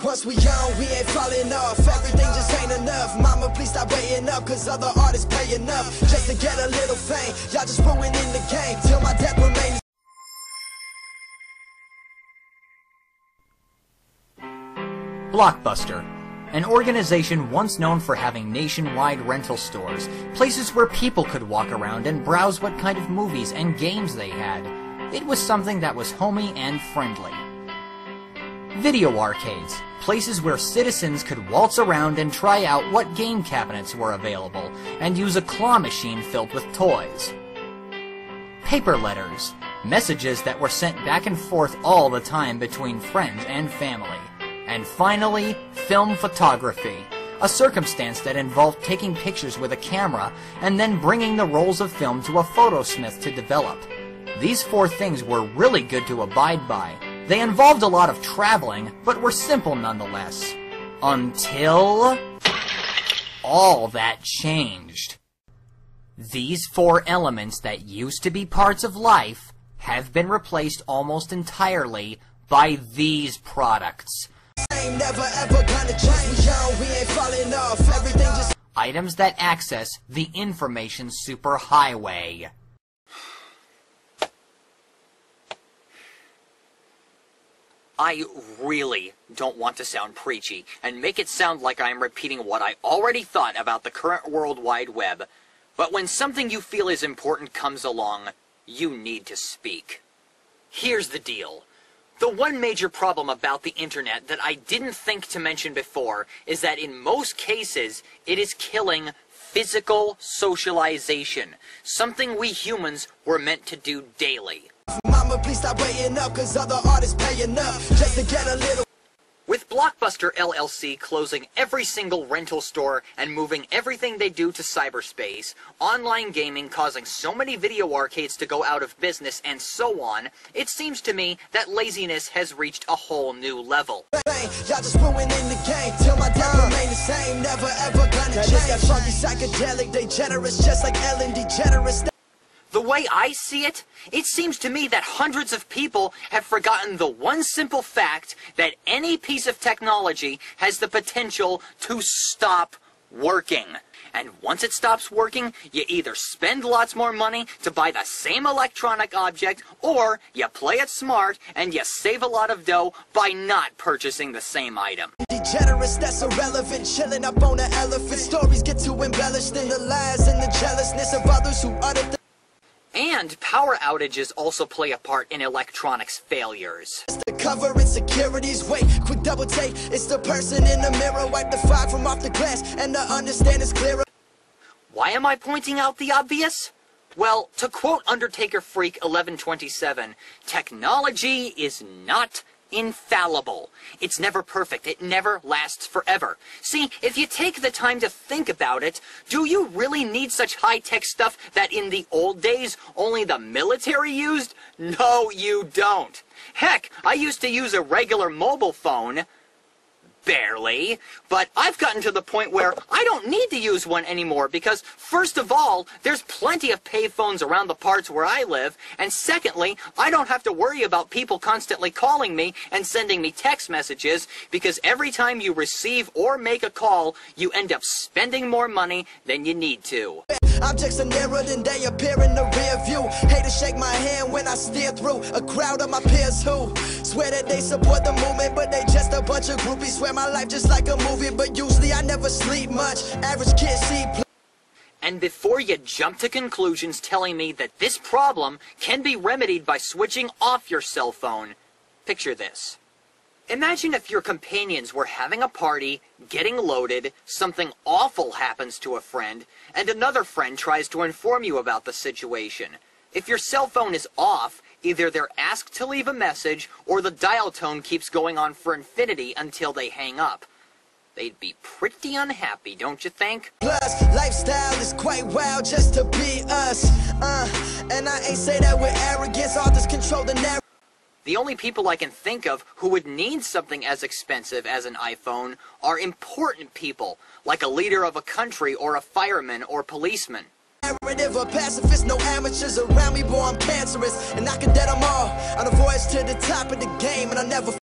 Once we young, we ain't falling off. Everything just ain't enough. Mama, please stop waiting up, cause other artists pay enough just to get a little fame. Y'all just ruining the game till my death remains. Blockbuster, an organization once known for having nationwide rental stores, places where people could walk around and browse what kind of movies and games they had. It was something that was homey and friendly. Video arcades, places where citizens could waltz around and try out what game cabinets were available, and use a claw machine filled with toys. Paper letters, messages that were sent back and forth all the time between friends and family. And finally, film photography, a circumstance that involved taking pictures with a camera and then bringing the rolls of film to a photosmith to develop. These four things were really good to abide by. They involved a lot of traveling, but were simple nonetheless. Until all that changed. These four elements that used to be parts of life have been replaced almost entirely by these products. Items that access the information superhighway. I really don't want to sound preachy and make it sound like I am repeating what I already thought about the current World Wide Web, but when something you feel is important comes along, you need to speak. Here's the deal. The one major problem about the internet that I didn't think to mention before is that in most cases, it is killing physical socialization, something we humans were meant to do daily. Mama, please stop waiting up, cause other artists pay enough just to get a little. With Blockbuster LLC closing every single rental store and moving everything they do to cyberspace, online gaming causing so many video arcades to go out of business, and so on, it seems to me that laziness has reached a whole new level. Y'all just ruining the game till my death remain the same, never ever gonna change. That funky psychedelic, they generous just like Ellen DeGeneres. The way I see it, it seems to me that hundreds of people have forgotten the one simple fact that any piece of technology has the potential to stop working. And once it stops working, you either spend lots more money to buy the same electronic object, or you play it smart and you save a lot of dough by not purchasing the same item. Degenerates, that's irrelevant, chilling up on an elephant. Stories get too embellished in the lies and the jealousness of others who utter the. And power outages also play a part in electronics failures. The cover insecurities, wait, quick double take. It's the person in the mirror, wipe the fog from off the glass, and the understand is clearer. Why am I pointing out the obvious? Well, to quote Undertaker Freak 1127, technology is not infallible. It's never perfect. It never lasts forever. See, if you take the time to think about it, do you really need such high-tech stuff that in the old days only the military used? No, you don't. Heck, I used to use a regular mobile phone. Barely. But I've gotten to the point where I don't need to use one anymore because, first of all, there's plenty of payphones around the parts where I live, and secondly, I don't have to worry about people constantly calling me and sending me text messages because every time you receive or make a call, you end up spending more money than you need to. Objects are nearer than they appear in the rear view. Hate to shake my hand when I steer through a crowd of my peers who swear that they support the movement, but they just a bunch of groupies. Swear my life just like a movie, but usually I never sleep much. Average kid see. And before you jump to conclusions telling me that this problem can be remedied by switching off your cell phone, picture this. Imagine if your companions were having a party, getting loaded, something awful happens to a friend, and another friend tries to inform you about the situation. If your cell phone is off, either they're asked to leave a message, or the dial tone keeps going on for infinity until they hang up. They'd be pretty unhappy, don't you think? Plus, lifestyle is quite wild just to be us. And I ain't say that with arrogance, authors control the narrative. The only people I can think of who would need something as expensive as an iPhone are important people, like a leader of a country or a fireman or policeman. Narrative or pacifist, no amateurs around me, boy, I'm cancerous, and I can dead them all. On the voyage to the top of the game, and I never